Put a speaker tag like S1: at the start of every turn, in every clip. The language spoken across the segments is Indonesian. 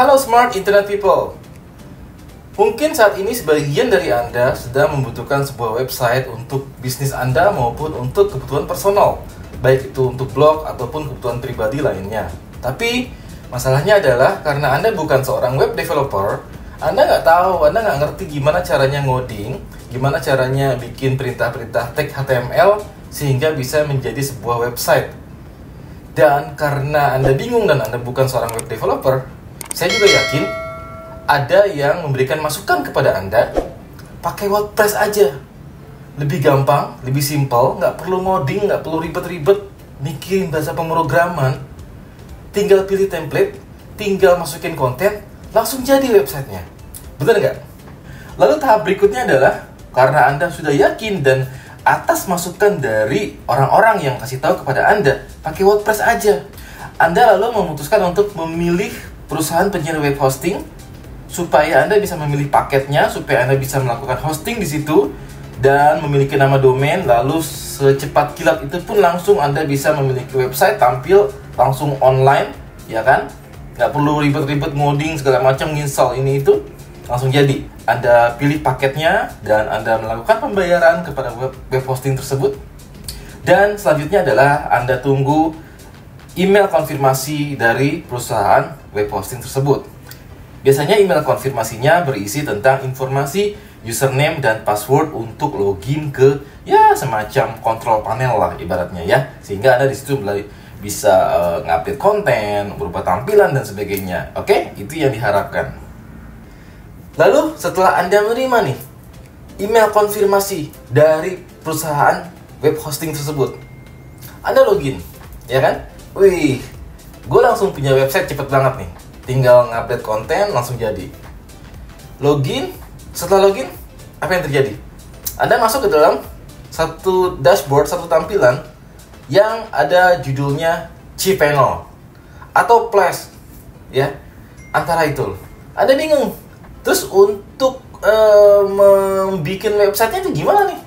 S1: Halo Smart Internet People. Mungkin saat ini sebagian dari Anda sedang membutuhkan sebuah website untuk bisnis Anda maupun untuk kebutuhan personal, baik itu untuk blog ataupun kebutuhan pribadi lainnya. Tapi masalahnya adalah karena Anda bukan seorang web developer, Anda nggak tahu, Anda nggak ngerti gimana caranya ngoding, gimana caranya bikin perintah-perintah tag HTML sehingga bisa menjadi sebuah website. Dan karena Anda bingung dan Anda bukan seorang web developer, saya juga yakin ada yang memberikan masukan kepada Anda, pakai WordPress aja. Lebih gampang, lebih simple, nggak perlu ngoding, nggak perlu ribet-ribet, mikirin bahasa pemrograman. Tinggal pilih template, tinggal masukin konten, langsung jadi websitenya. Bener nggak? Lalu tahap berikutnya adalah, karena Anda sudah yakin dan atas masukan dari orang-orang yang kasih tahu kepada Anda, pakai WordPress aja. Anda lalu memutuskan untuk memilih perusahaan penyedia web hosting supaya Anda bisa memilih paketnya, supaya Anda bisa melakukan hosting di situ dan memiliki nama domain. Lalu secepat kilat itu pun langsung Anda bisa memiliki website, tampil langsung online, ya kan? Nggak perlu ribet-ribet ngoding segala macam, install ini itu, langsung jadi. Anda pilih paketnya dan Anda melakukan pembayaran kepada web hosting tersebut. Dan selanjutnya adalah Anda tunggu email konfirmasi dari perusahaan web hosting tersebut. Biasanya email konfirmasinya berisi tentang informasi username dan password untuk login ke semacam control panel lah ibaratnya ya. Sehingga Anda di situ bisa ngupdate konten, berubah tampilan dan sebagainya. Oke, itu yang diharapkan. Lalu setelah Anda menerima nih email konfirmasi dari perusahaan web hosting tersebut, Anda login, ya kan? Wih, gue langsung punya website cepet banget nih. Tinggal ngupdate konten, langsung jadi. Login, setelah login, apa yang terjadi? Anda masuk ke dalam satu dashboard, satu tampilan yang ada judulnya cPanel atau Flash, ya, antara itu. Anda bingung. Terus untuk membuat websitenya itu gimana nih?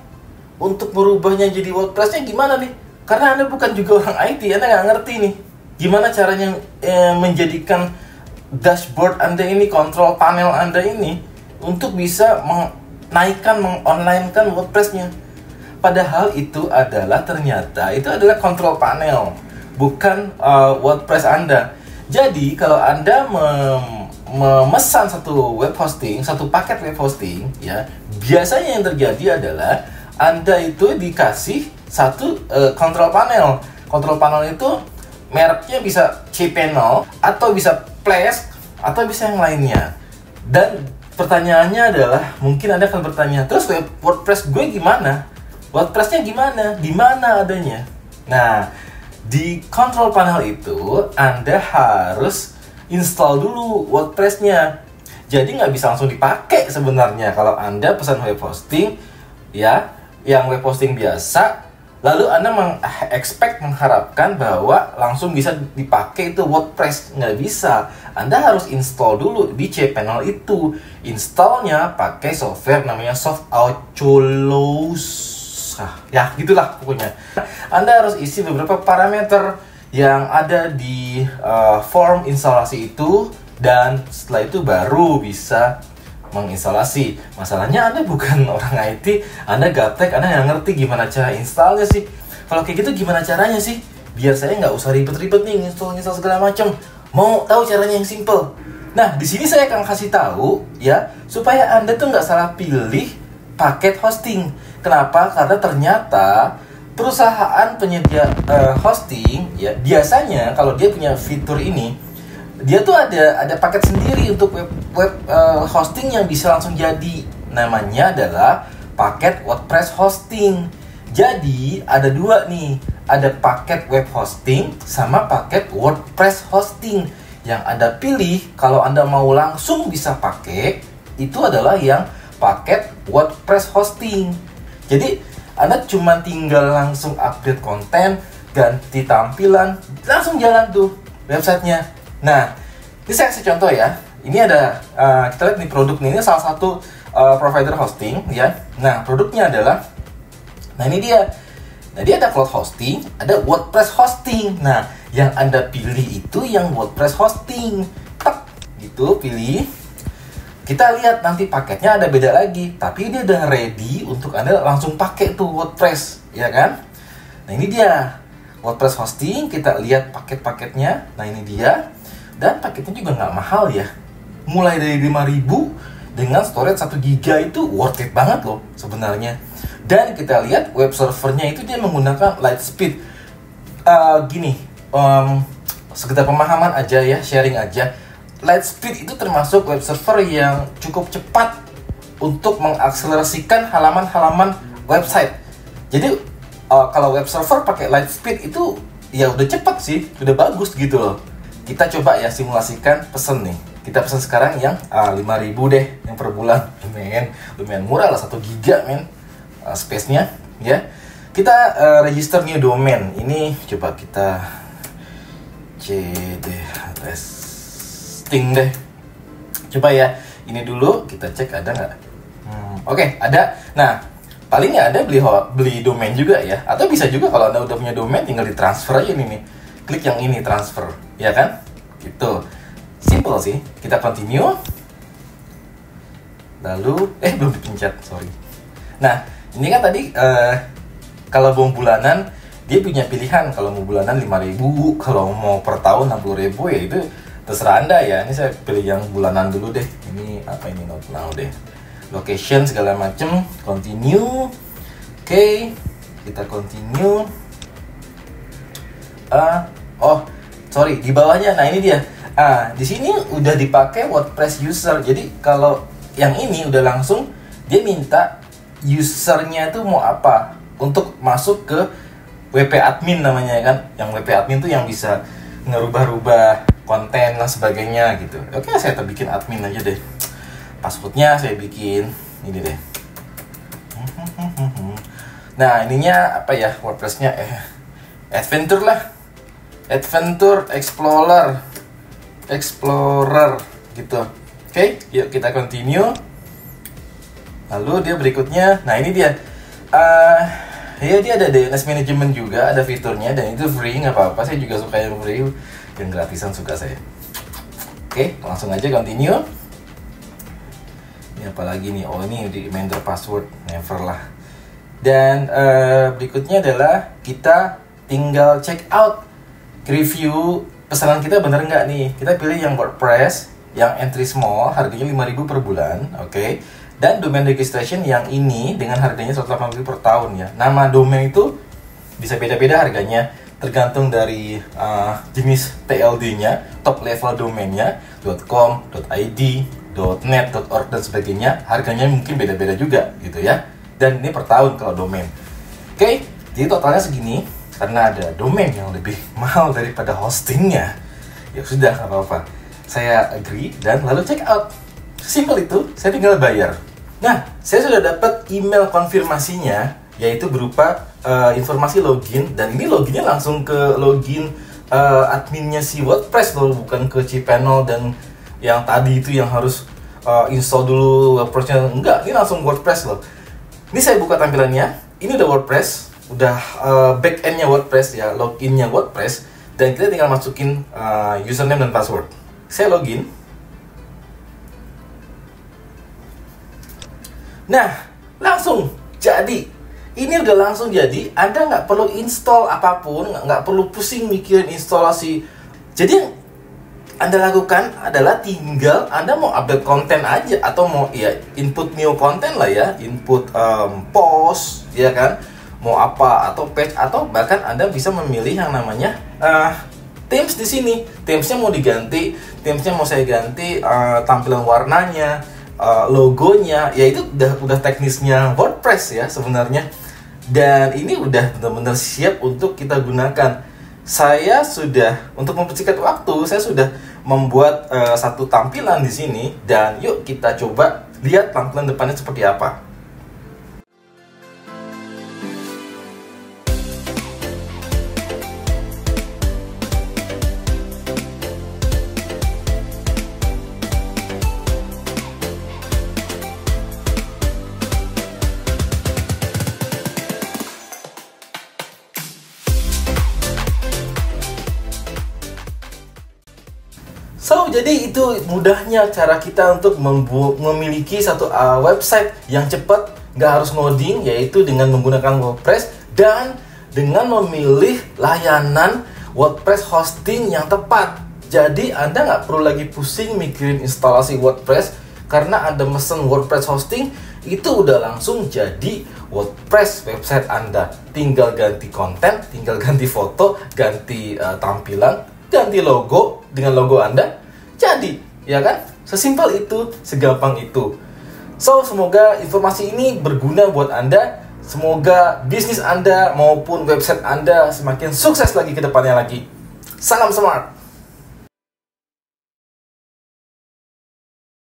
S1: Untuk merubahnya jadi WordPress-nya gimana nih? Karena Anda bukan juga orang IT, Anda nggak ngerti nih gimana caranya menjadikan dashboard Anda ini, control panel Anda ini untuk bisa menaikkan, mengonlinekan WordPress-nya. Padahal itu adalah ternyata itu adalah control panel, bukan WordPress Anda. Jadi kalau Anda memesan satu web hosting, satu paket web hosting, ya biasanya yang terjadi adalah Anda itu dikasih satu control panel. Control panel itu mereknya bisa cPanel atau bisa Flash atau bisa yang lainnya. Dan pertanyaannya adalah, mungkin Anda akan bertanya, terus WordPress gue gimana? WordPress-nya gimana? Di mana adanya? Nah, di control panel itu Anda harus install dulu WordPress-nya. Jadi nggak bisa langsung dipakai sebenarnya kalau Anda pesan web hosting, ya, yang web hosting biasa, lalu Anda mengharapkan bahwa langsung bisa dipakai itu WordPress. Nggak bisa. Anda harus install dulu di cPanel itu. Installnya pakai software namanya SoftOutloos. Ya, gitulah pokoknya. Anda harus isi beberapa parameter yang ada di form instalasi itu, dan setelah itu baru bisa menginstalasi. Masalahnya Anda bukan orang IT, Anda gaptek, Anda nggak ngerti gimana cara installnya sih. Kalau kayak gitu gimana caranya sih? Biar saya nggak usah ribet-ribet nih install segala macam. Mau tahu caranya yang simple? Nah, di sini saya akan kasih tahu ya, supaya Anda tuh nggak salah pilih paket hosting. Kenapa? Karena ternyata perusahaan penyedia hosting ya, biasanya kalau dia punya fitur ini, dia tuh ada paket sendiri untuk web hosting yang bisa langsung jadi. Namanya adalah paket WordPress hosting. Jadi ada dua nih, ada paket web hosting sama paket WordPress hosting. Yang Anda pilih kalau Anda mau langsung bisa pakai itu adalah yang paket WordPress hosting. Jadi Anda cuma tinggal langsung update konten, ganti tampilan, langsung jalan tuh websitenya. Nah, ini saya kasih contoh ya. Ini ada, kita lihat nih produk ini salah satu provider hosting ya. Nah, produknya adalah, nah ini dia. Nah, dia ada cloud hosting, ada WordPress hosting. Nah, yang Anda pilih itu yang WordPress hosting. Itu pilih. Kita lihat nanti paketnya ada beda lagi, tapi dia udah ready untuk Anda langsung pakai tuh WordPress, ya kan? Nah ini dia WordPress hosting, kita lihat paket-paketnya. Nah ini dia, dan paketnya juga nggak mahal ya. Mulai dari 5.000 dengan storage 1 GB itu worth it banget loh sebenarnya. Dan kita lihat web servernya itu dia menggunakan Lightspeed. Sekedar pemahaman aja ya, sharing aja. Lightspeed itu termasuk web server yang cukup cepat untuk mengakselerasikan halaman-halaman website. Jadi kalau web server pakai Lightspeed itu ya udah cepat sih, udah bagus gitu loh. Kita coba ya simulasikan pesen nih. Kita pesen sekarang yang 5.000 deh yang per bulan. Lumayan murah lah, 1 giga men space-nya ya. Kita register new domain. Ini coba kita testing deh. Coba ya, ini dulu kita cek ada nggak. Oke, ada. Nah, paling ya ada beli domain juga ya. Atau bisa juga kalau Anda udah punya domain tinggal ditransfer aja nih. Klik yang ini transfer, ya kan? Gitu. Simple sih. Kita continue. Lalu belum dipencet, sorry. Nah, ini kan tadi kalau mau bulanan dia punya pilihan. Kalau mau bulanan 5.000, kalau mau per tahun 60.000 ya itu terserah Anda ya. Ini saya pilih yang bulanan dulu deh. Ini apa ini, not now deh. Location segala macem, continue. Oke, kita continue. Sorry, di bawahnya. Nah, ini dia. Di sini udah dipakai WordPress user. Jadi kalau yang ini udah langsung dia minta usernya itu mau apa untuk masuk ke WP admin namanya kan. Yang WP admin tuh yang bisa ngerubah-rubah konten dan sebagainya gitu. Oke, saya bikin admin aja deh. Passwordnya saya bikin ini deh. Nah, ininya apa ya WordPress-nya? Adventure lah. Adventure Explorer gitu. Oke, yuk kita continue. Lalu dia berikutnya, nah ini dia. Ya dia ada DNS management juga, ada fiturnya dan itu free, nggak apa-apa. Saya juga suka yang free, yang gratisan suka saya. Oke, langsung aja continue. Ini apa lagi nih? Oh ini di enter password, never lah. Dan berikutnya adalah kita tinggal check out review pesanan kita bener nggak nih. Kita pilih yang WordPress, yang entry small, harganya 5.000 per bulan, oke. Dan domain registration yang ini dengan harganya 180.000 per tahun ya. Nama domain itu bisa beda-beda harganya, tergantung dari jenis TLD-nya, top level domainnya, .com, .id, .net, .org dan sebagainya. Harganya mungkin beda-beda juga gitu ya. Dan ini per tahun kalau domain. Oke, jadi totalnya segini. Karena ada domain yang lebih mahal daripada hostingnya, ya sudah, nggak apa-apa. Saya agree dan lalu check out. Simple itu, saya tinggal bayar. Nah, saya sudah dapat email konfirmasinya, yaitu berupa informasi login. Dan ini loginnya langsung ke login adminnya si WordPress loh, bukan ke cPanel dan yang tadi itu yang harus install dulu WordPress-nya. Enggak, ini langsung WordPress loh. Ini saya buka tampilannya. Ini udah WordPress. Udah back-end-nya WordPress ya, login-nya WordPress, dan kita tinggal masukin username dan password. Saya login. Nah, langsung jadi. Ini udah langsung jadi. Anda nggak perlu install apapun, nggak perlu pusing mikirin instalasi. Jadi yang Anda lakukan adalah tinggal Anda mau update konten aja, atau mau ya input new konten lah ya, input post ya kan, mau apa, atau page, atau bahkan Anda bisa memilih yang namanya themes di sini. Themesnya mau diganti, themesnya mau saya ganti tampilan warnanya, logonya, ya itu udah teknisnya WordPress ya sebenarnya. Dan ini udah benar-benar siap untuk kita gunakan. Saya sudah, untuk mempersingkat waktu, saya sudah membuat satu tampilan di sini, dan yuk kita coba lihat tampilan depannya seperti apa. So, jadi itu mudahnya cara kita untuk memiliki satu website yang cepat, nggak harus ngoding, yaitu dengan menggunakan WordPress dan dengan memilih layanan WordPress hosting yang tepat. Jadi Anda nggak perlu lagi pusing mikirin instalasi WordPress, karena Anda mesen WordPress hosting, itu udah langsung jadi WordPress website Anda. Tinggal ganti konten, tinggal ganti foto, ganti tampilan, ganti logo dengan logo Anda, jadi, ya kan? Sesimpel itu, segampang itu. So, semoga informasi ini berguna buat Anda. Semoga bisnis Anda maupun website Anda semakin sukses lagi ke depannya lagi. Salam smart!